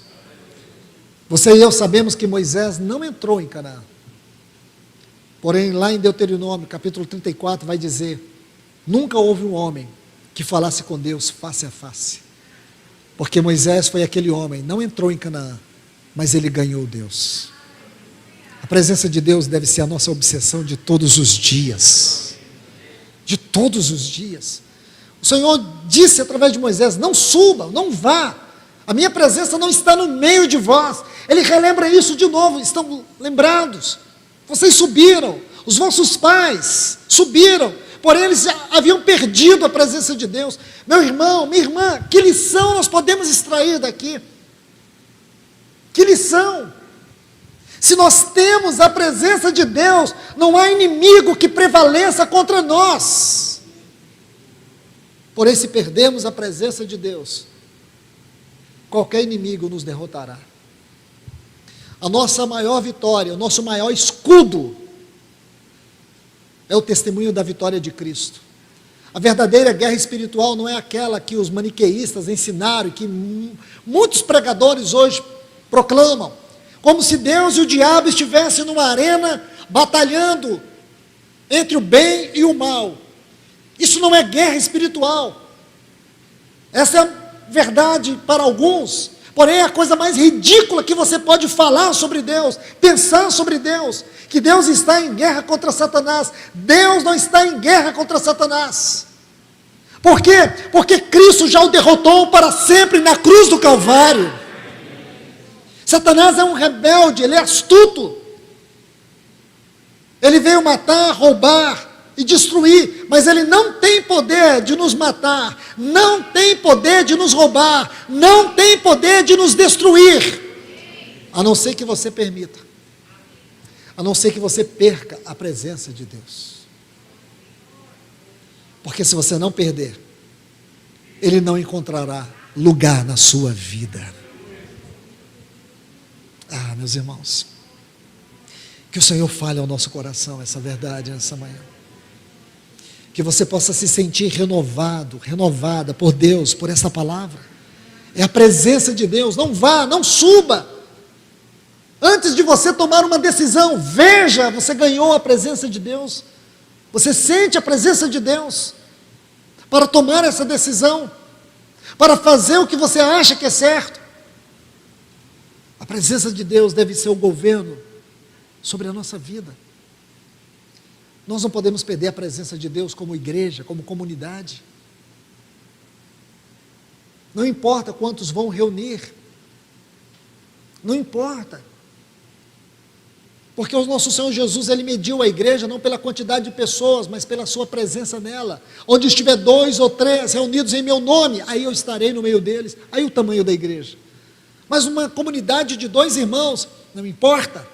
Você e eu sabemos que Moisés não entrou em Canaã. Porém, lá em Deuteronômio, capítulo 34, vai dizer: nunca houve um homem que falasse com Deus face a face. Porque Moisés foi aquele homem, não entrou em Canaã, mas ele ganhou Deus. A presença de Deus deve ser a nossa obsessão de todos os dias. De todos os dias. O Senhor disse através de Moisés: não suba, não vá. A minha presença não está no meio de vós. Ele relembra isso de novo, estão lembrados. Vocês subiram, os vossos pais subiram, porém eles haviam perdido a presença de Deus. Meu irmão, minha irmã, que lição nós podemos extrair daqui? Que lição? Se nós temos a presença de Deus, não há inimigo que prevaleça contra nós. Porém, se perdemos a presença de Deus, qualquer inimigo nos derrotará. A nossa maior vitória, o nosso maior escudo, é o testemunho da vitória de Cristo. A verdadeira guerra espiritual não é aquela que os maniqueístas ensinaram, que muitos pregadores hoje proclamam, como se Deus e o diabo estivessem numa arena batalhando entre o bem e o mal. Isso não é guerra espiritual. Essa é a verdade para alguns, porém é a coisa mais ridícula que você pode falar sobre Deus, pensar sobre Deus, que Deus está em guerra contra Satanás. Deus não está em guerra contra Satanás. Por quê? Porque Cristo já o derrotou para sempre na cruz do Calvário. Satanás é um rebelde, ele é astuto. Ele veio matar, roubar e destruir, mas ele não tem poder de nos matar, não tem poder de nos roubar, não tem poder de nos destruir, a não ser que você permita, a não ser que você perca a presença de Deus. Porque se você não perder, ele não encontrará lugar na sua vida. Ah, meus irmãos, que o Senhor fale ao nosso coração essa verdade nessa manhã. Que você possa se sentir renovado, renovada por Deus, por essa palavra. É a presença de Deus. Não vá, não suba. Antes de você tomar uma decisão, veja, você ganhou a presença de Deus. Você sente a presença de Deus para tomar essa decisão, para fazer o que você acha que é certo. A presença de Deus deve ser o governo sobre a nossa vida. Nós não podemos perder a presença de Deus como igreja, como comunidade. Não importa quantos vão reunir, não importa, porque o nosso Senhor Jesus, ele mediu a igreja não pela quantidade de pessoas, mas pela sua presença nela. Onde estiver 2 ou 3 reunidos em meu nome, aí eu estarei no meio deles. Aí o tamanho da igreja. Mas uma comunidade de 2 irmãos, não importa,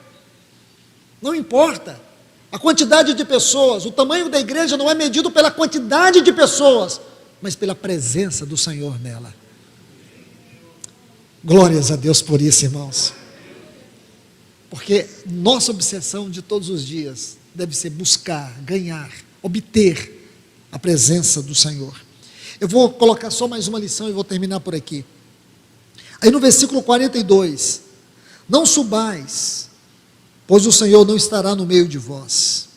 não importa a quantidade de pessoas. O tamanho da igreja não é medido pela quantidade de pessoas, mas pela presença do Senhor nela. Glórias a Deus por isso, irmãos. Porque nossa obsessão de todos os dias deve ser buscar, ganhar, obter a presença do Senhor. Eu vou colocar só mais uma lição e vou terminar por aqui. Aí no versículo 42, não subais, pois o Senhor não estará no meio de vós.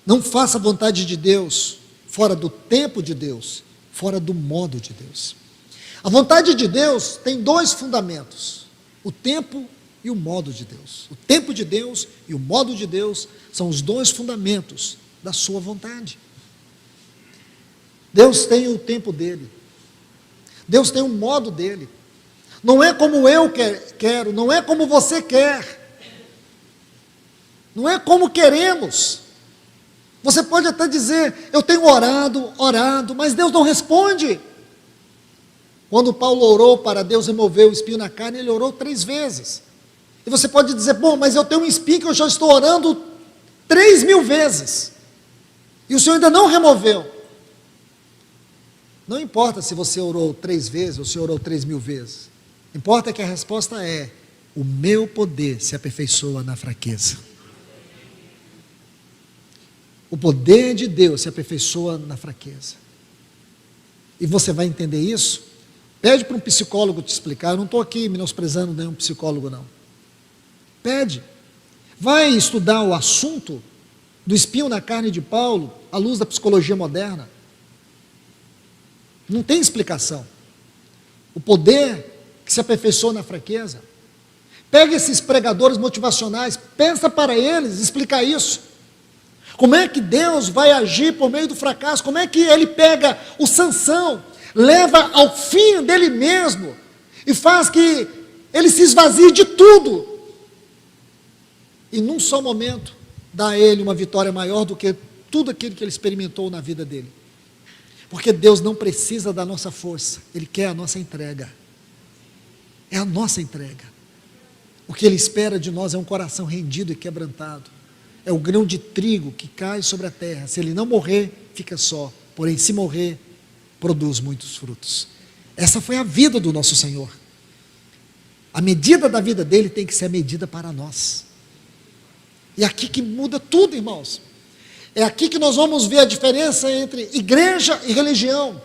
Não faça a vontade de Deus fora do tempo de Deus, fora do modo de Deus. A vontade de Deus tem 2 fundamentos: o tempo e o modo de Deus. O tempo de Deus e o modo de Deus são os 2 fundamentos da sua vontade. Deus tem o tempo dele, Deus tem o modo dele. Não é como eu quero, não é como você quer, não é como queremos. Você pode até dizer, eu tenho orado, mas Deus não responde. Quando Paulo orou para Deus remover o espinho na carne, ele orou 3 vezes. E você pode dizer, bom, mas eu tenho um espinho que eu já estou orando 3.000 vezes, e o Senhor ainda não removeu. Não importa se você orou 3 vezes ou se orou 3.000 vezes. Importa que a resposta é: o meu poder se aperfeiçoa na fraqueza. O poder de Deus se aperfeiçoa na fraqueza. E você vai entender isso? Pede para um psicólogo te explicar. Eu não estou aqui menosprezando nenhum psicólogo, não. Pede. Vai estudar o assunto do espinho na carne de Paulo à luz da psicologia moderna. Não tem explicação. O poder que se aperfeiçoa na fraqueza. Pega esses pregadores motivacionais, pensa para eles explicar isso. Como é que Deus vai agir por meio do fracasso? Como é que ele pega o Sansão, leva ao fim dele mesmo e faz que ele se esvazie de tudo e num só momento dá a ele uma vitória maior do que tudo aquilo que ele experimentou na vida dele? Porque Deus não precisa da nossa força, Ele quer a nossa entrega. É a nossa entrega. O que Ele espera de nós é um coração rendido e quebrantado. É o grão de trigo que cai sobre a terra. Se ele não morrer, fica só. Porém, se morrer, produz muitos frutos. Essa foi a vida do nosso Senhor. A medida da vida dele tem que ser a medida para nós. E é aqui que muda tudo, irmãos. É aqui que nós vamos ver a diferença entre igreja e religião.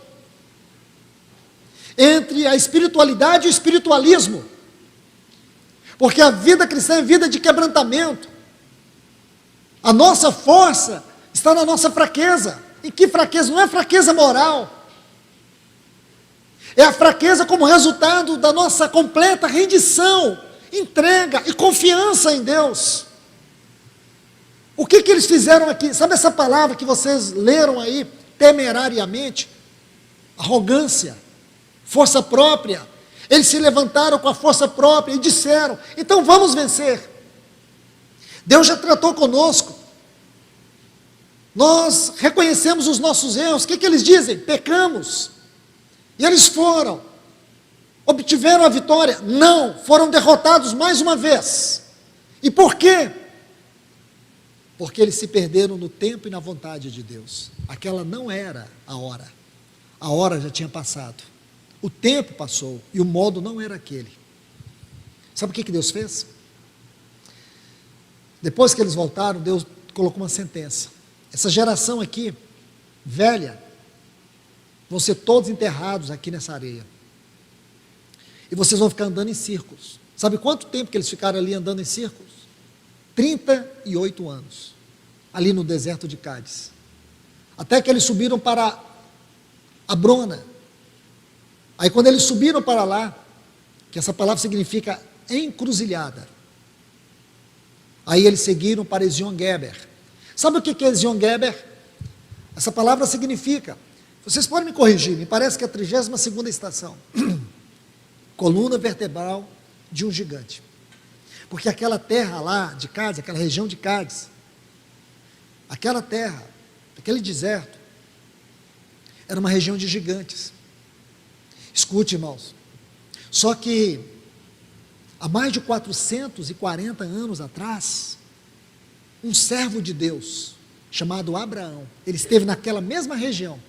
Entre a espiritualidade e o espiritualismo. Porque a vida cristã é vida de quebrantamento. A nossa força está na nossa fraqueza. E que fraqueza? Não é fraqueza moral. É a fraqueza como resultado da nossa completa rendição, entrega e confiança em Deus. O que eles fizeram aqui? Sabe essa palavra que vocês leram aí, temerariamente? Arrogância, força própria. Eles se levantaram com a força própria e disseram: então vamos vencer. Deus já tratou conosco. Nós reconhecemos os nossos erros. O que eles dizem? Pecamos. E eles foram, obtiveram a vitória? Não, foram derrotados mais uma vez. E por quê? Porque eles se perderam no tempo e na vontade de Deus. Aquela não era a hora já tinha passado, o tempo passou e o modo não era aquele. Sabe o que Deus fez? Depois que eles voltaram, Deus colocou uma sentença: essa geração aqui, velha, vão ser todos enterrados aqui nessa areia, e vocês vão ficar andando em círculos. Sabe quanto tempo que eles ficaram ali andando em círculos? 38 anos, ali no deserto de Cádiz, até que eles subiram para Abrona. Aí quando eles subiram para lá, que essa palavra significa encruzilhada, aí eles seguiram para Ezion-Geber. Sabe o que é Ezion-Geber? Essa palavra significa, vocês podem me corrigir, me parece que é a 32ª estação, coluna vertebral de um gigante. Porque aquela terra lá de Cádiz, aquela região de Cádiz, aquela terra, aquele deserto, era uma região de gigantes. Escute, irmãos, só que há mais de 440 anos atrás, um servo de Deus, chamado Abraão, ele esteve naquela mesma região.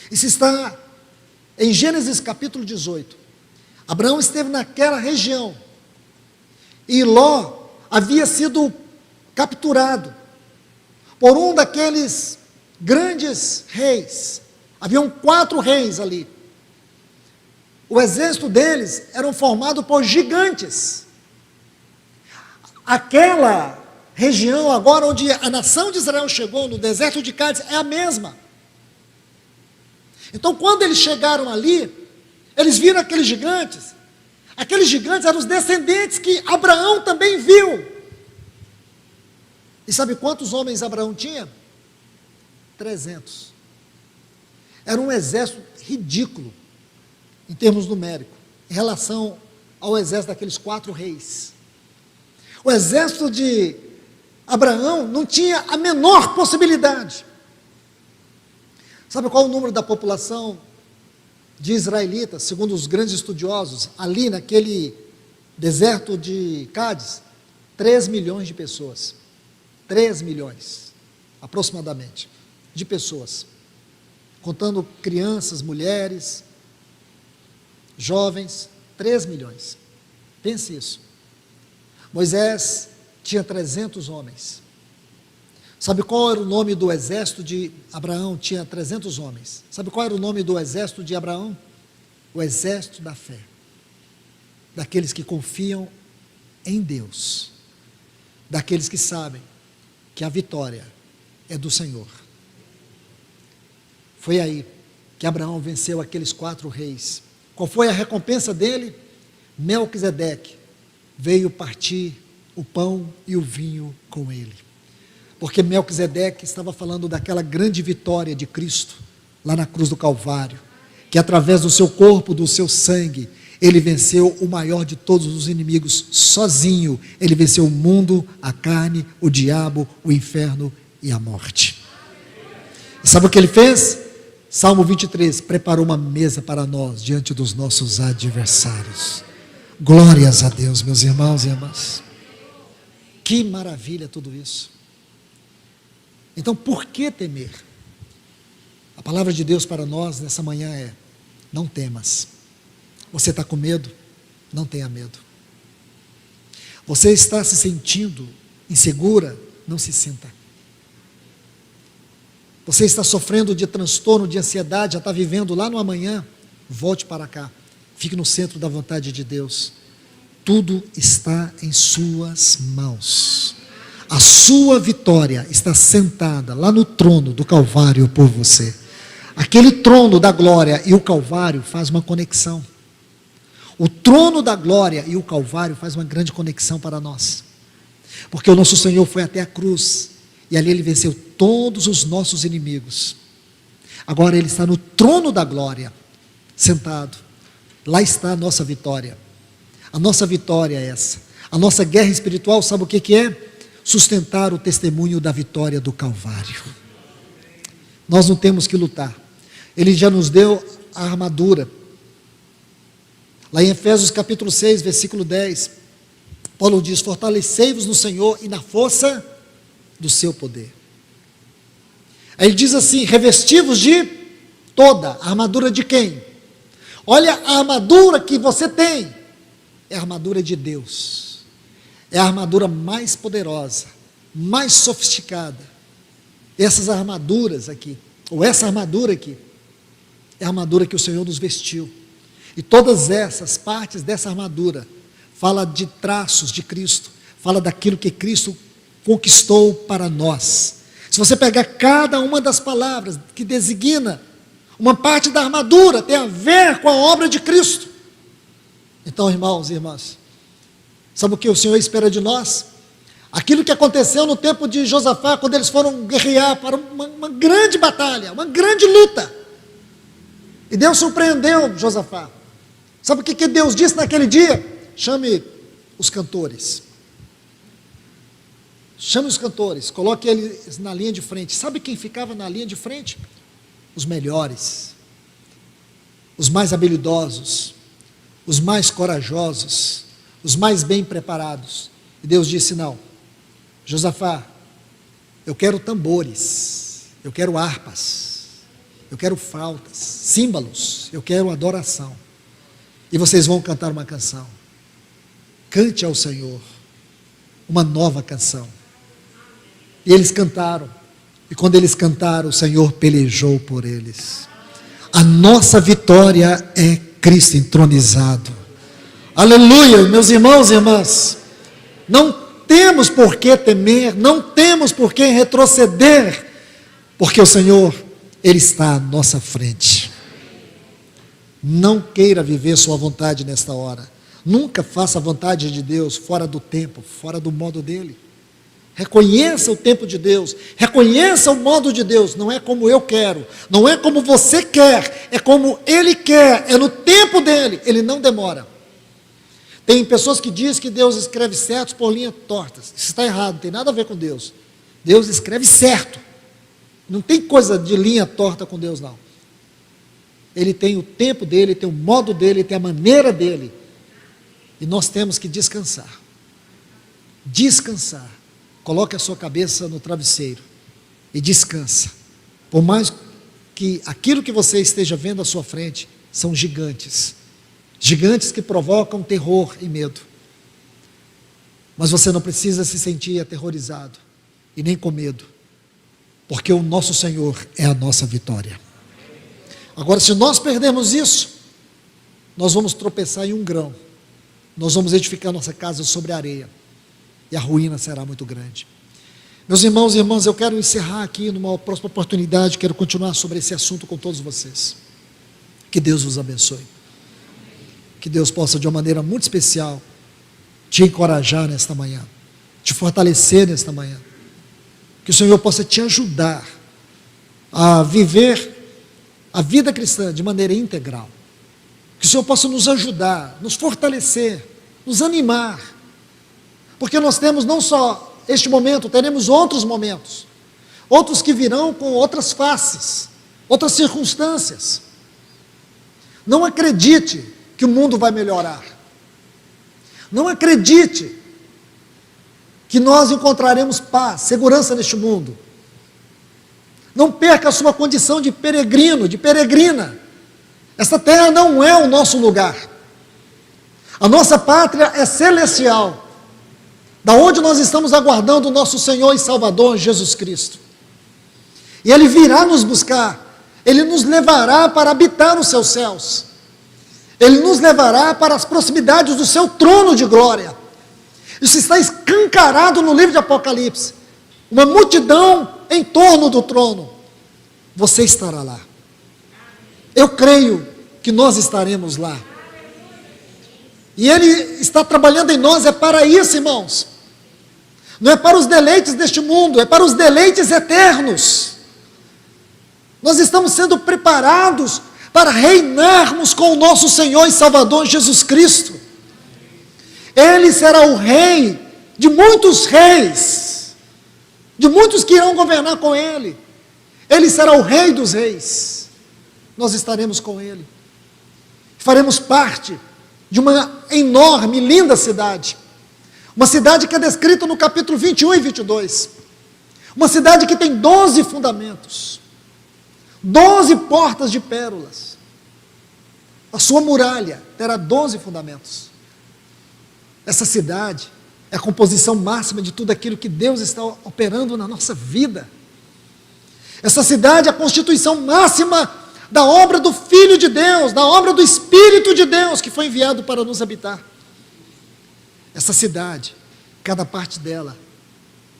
Isso está em Gênesis capítulo 18. Abraão esteve naquela região, e Ló havia sido capturado por um daqueles grandes reis. Haviam 4 reis ali. O exército deles era formado por gigantes. Aquela região agora onde a nação de Israel chegou, no deserto de Cádiz, é a mesma. Então quando eles chegaram ali, eles viram aqueles gigantes. Aqueles gigantes eram os descendentes que Abraão também viu. E sabe quantos homens Abraão tinha? 300. Era um exército ridículo, em termos numéricos, em relação ao exército daqueles 4 reis. O exército de Abraão não tinha a menor possibilidade. Sabe qual é o número da população de israelitas, segundo os grandes estudiosos, ali naquele deserto de Cádiz? 3 milhões de pessoas. 3 milhões, aproximadamente, de pessoas. contando crianças, mulheres, jovens, 3 milhões. Pense isso. Moisés tinha 300 homens. Sabe qual era o nome do exército de Abraão? Tinha 300 homens. Sabe qual era o nome do exército de Abraão? O exército da fé. Daqueles que confiam em Deus. Daqueles que sabem que a vitória é do Senhor. Foi aí que Abraão venceu aqueles 4 reis. Qual foi a recompensa dele? Melquisedeque veio partir o pão e o vinho com ele. Porque Melquisedeque estava falando daquela grande vitória de Cristo, lá na cruz do Calvário, que através do seu corpo, do seu sangue, ele venceu o maior de todos os inimigos, sozinho. Ele venceu o mundo, a carne, o diabo, o inferno e a morte. E sabe o que ele fez? Salmo 23, preparou uma mesa para nós, diante dos nossos adversários. Glórias a Deus, meus irmãos e irmãs. Que maravilha tudo isso. Então, por que temer? A palavra de Deus para nós nessa manhã é: não temas. Você está com medo? Não tenha medo. Você está se sentindo insegura? Não se sinta. Você está sofrendo de transtorno, de ansiedade, já está vivendo lá no amanhã? Volte para cá. Fique no centro da vontade de Deus. Tudo está em suas mãos. A sua vitória está sentada lá no trono do Calvário por você. Aquele trono da glória e o Calvário faz uma conexão. O trono da glória e o Calvário faz uma grande conexão para nós. Porque o nosso Senhor foi até a cruz e ali ele venceu todos os nossos inimigos. Agora ele está no trono da glória, sentado. Lá está a nossa vitória. A nossa vitória é essa. A nossa guerra espiritual, sabe o que é? Sustentar o testemunho da vitória do Calvário. Nós não temos que lutar. Ele já nos deu a armadura. Lá em Efésios capítulo 6, versículo 10, Paulo diz: fortalecei-vos no Senhor e na força do seu poder. Aí ele diz assim: revesti-vos de toda a armadura de quem? Olha a armadura que você tem. É a armadura de Deus. É a armadura mais poderosa, mais sofisticada. Essas armaduras aqui, ou essa armadura aqui, é a armadura que o Senhor nos vestiu. E todas essas partes dessa armadura fala de traços de Cristo, fala daquilo que Cristo conquistou para nós. Se você pegar cada uma das palavras que designa uma parte da armadura, tem a ver com a obra de Cristo. Então, irmãos e irmãs, sabe o que o Senhor espera de nós? Aquilo que aconteceu no tempo de Josafá, quando eles foram guerrear para uma grande batalha, uma grande luta. E Deus surpreendeu Josafá. Sabe o que Deus disse naquele dia? Chame os cantores. Chame os cantores, coloque eles na linha de frente. Sabe quem ficava na linha de frente? Os melhores, os mais habilidosos, os mais corajosos, os mais bem preparados. E Deus disse: não, Josafá, eu quero tambores, eu quero harpas, eu quero flautas, símbolos, eu quero adoração. E vocês vão cantar uma canção. Cante ao Senhor uma nova canção. E eles cantaram. E quando eles cantaram, o Senhor pelejou por eles. A nossa vitória é Cristo entronizado. Aleluia, meus irmãos e irmãs. Não temos por que temer, não temos por que retroceder, porque o Senhor, Ele está à nossa frente. Não queira viver sua vontade nesta hora. Nunca faça a vontade de Deus fora do tempo, fora do modo dEle. Reconheça o tempo de Deus, reconheça o modo de Deus. Não é como eu quero, não é como você quer, é como Ele quer, é no tempo dEle. Ele não demora. Tem pessoas que dizem que Deus escreve certos por linhas tortas. Isso está errado, não tem nada a ver com Deus. Deus escreve certo. Não tem coisa de linha torta com Deus, não. Ele tem o tempo dele, tem o modo dele, tem a maneira dele. E nós temos que descansar. Descansar. Coloque a sua cabeça no travesseiro e descansa. Por mais que aquilo que você esteja vendo à sua frente são gigantes. Gigantes que provocam terror e medo. Mas você não precisa se sentir aterrorizado e nem com medo, porque o nosso Senhor é a nossa vitória. Agora, se nós perdermos isso, nós vamos tropeçar em um grão. Nós vamos edificar nossa casa sobre a areia, e a ruína será muito grande. Meus irmãos e irmãs, eu quero encerrar aqui numa próxima oportunidade, quero continuar sobre esse assunto com todos vocês. Que Deus vos abençoe. Que Deus possa, de uma maneira muito especial, te encorajar nesta manhã, te fortalecer nesta manhã. Que o Senhor possa te ajudar a viver a vida cristã de maneira integral. Que o Senhor possa nos ajudar, nos fortalecer, nos animar. Porque nós temos não só este momento, teremos outros momentos. Outros que virão com outras faces, outras circunstâncias. Não acredite que o mundo vai melhorar. Não acredite que nós encontraremos paz, segurança neste mundo. Não perca a sua condição de peregrino, de peregrina. Esta terra não é o nosso lugar. A nossa pátria é celestial, da onde nós estamos aguardando o nosso Senhor e Salvador Jesus Cristo. E Ele virá nos buscar, Ele nos levará para habitar os seus céus. Ele nos levará para as proximidades do seu trono de glória. Isso está escancarado no livro de Apocalipse. Uma multidão em torno do trono. Você estará lá. Eu creio que nós estaremos lá. E Ele está trabalhando em nós, é para isso, irmãos. Não é para os deleites deste mundo, é para os deleites eternos. Nós estamos sendo preparados para reinarmos com o nosso Senhor e Salvador Jesus Cristo. Ele será o rei de muitos reis, de muitos que irão governar com Ele. Ele será o rei dos reis. Nós estaremos com Ele. Faremos parte de uma enorme, linda cidade. Uma cidade que é descrita no capítulo 21 e 22. Uma cidade que tem 12 fundamentos. 12 portas de pérolas. A sua muralha terá 12 fundamentos. Essa cidade é a composição máxima de tudo aquilo que Deus está operando na nossa vida. Essa cidade é a constituição máxima da obra do Filho de Deus, da obra do Espírito de Deus que foi enviado para nos habitar. Essa cidade, cada parte dela,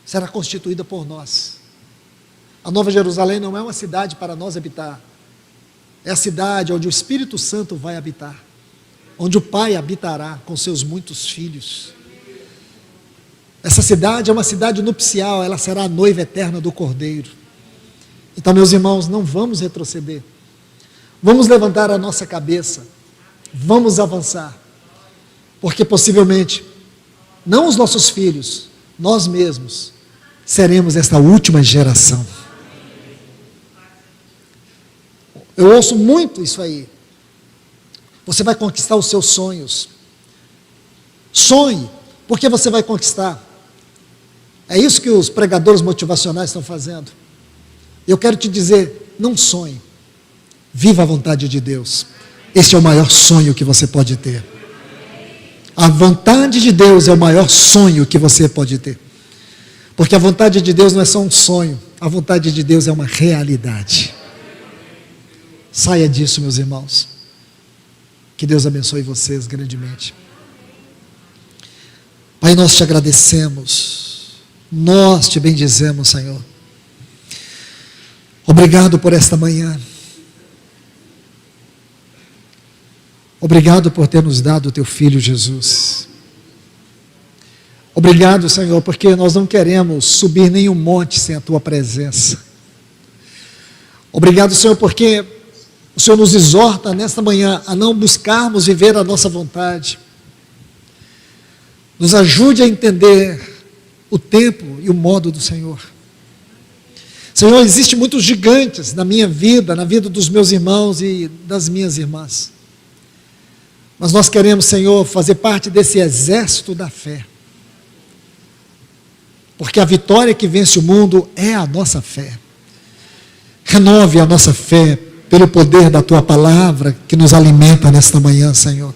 será constituída por nós. A Nova Jerusalém não é uma cidade para nós habitar, é a cidade onde o Espírito Santo vai habitar, onde o Pai habitará com seus muitos filhos. Essa cidade é uma cidade nupcial, ela será a noiva eterna do Cordeiro. Então, meus irmãos, não vamos retroceder, vamos levantar a nossa cabeça, vamos avançar, porque possivelmente, não os nossos filhos, nós mesmos, seremos esta última geração. Eu ouço muito isso aí. Você vai conquistar os seus sonhos. Sonhe, porque você vai conquistar. É isso que os pregadores motivacionais estão fazendo. Eu quero te dizer, não sonhe. Viva a vontade de Deus. Este é o maior sonho que você pode ter. A vontade de Deus é o maior sonho que você pode ter. Porque a vontade de Deus não é só um sonho. A vontade de Deus é uma realidade. Saia disso, meus irmãos. Que Deus abençoe vocês grandemente. Pai, nós te agradecemos. Nós te bendizemos, Senhor. Obrigado por esta manhã. Obrigado por ter nos dado o teu Filho Jesus. Obrigado, Senhor, porque nós não queremos subir nenhum monte sem a tua presença. Obrigado, Senhor, porque o Senhor nos exorta nesta manhã a não buscarmos viver a nossa vontade. Nos ajude a entender o tempo e o modo do Senhor. Senhor, existem muitos gigantes na minha vida, na vida dos meus irmãos e das minhas irmãs. Mas nós queremos, Senhor, fazer parte desse exército da fé. Porque a vitória que vence o mundo é a nossa fé. Renove a nossa fé pelo poder da Tua palavra que nos alimenta nesta manhã, Senhor.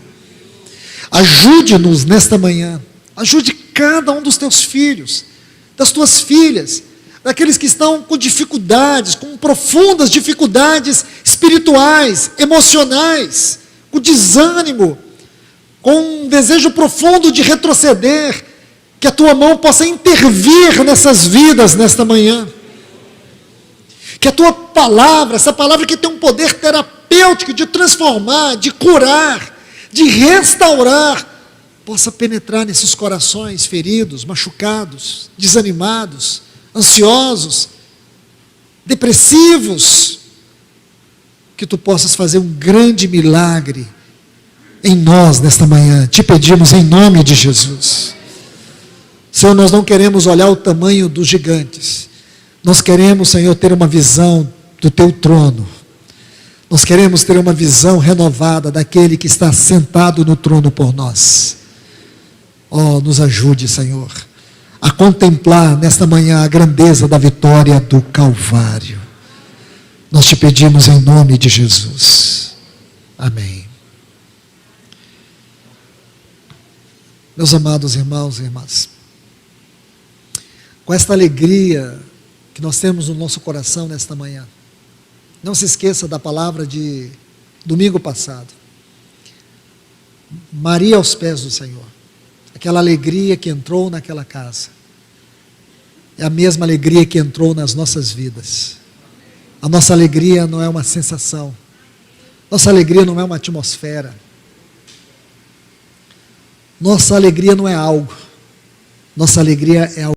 Ajude-nos nesta manhã. Ajude cada um dos Teus filhos, das Tuas filhas, daqueles que estão com dificuldades, com profundas dificuldades espirituais, emocionais, com desânimo, com um desejo profundo de retroceder, que a Tua mão possa intervir nessas vidas nesta manhã. Que a Tua palavra, essa palavra que tem um poder terapêutico de transformar, de curar, de restaurar, possa penetrar nesses corações feridos, machucados, desanimados, ansiosos, depressivos. Que Tu possas fazer um grande milagre em nós nesta manhã. Te pedimos em nome de Jesus. Senhor, nós não queremos olhar o tamanho dos gigantes. Nós queremos, Senhor, ter uma visão do Teu trono. Nós queremos ter uma visão renovada daquele que está sentado no trono por nós. Oh, nos ajude, Senhor, a contemplar nesta manhã a grandeza da vitória do Calvário. Nós te pedimos em nome de Jesus. Amém. Meus amados irmãos e irmãs, com esta alegria que nós temos no nosso coração nesta manhã, não se esqueça da palavra de domingo passado. Maria aos pés do Senhor. Aquela alegria que entrou naquela casa é a mesma alegria que entrou nas nossas vidas. A nossa alegria não é uma sensação. Nossa alegria não é uma atmosfera. Nossa alegria não é algo. Nossa alegria é algo.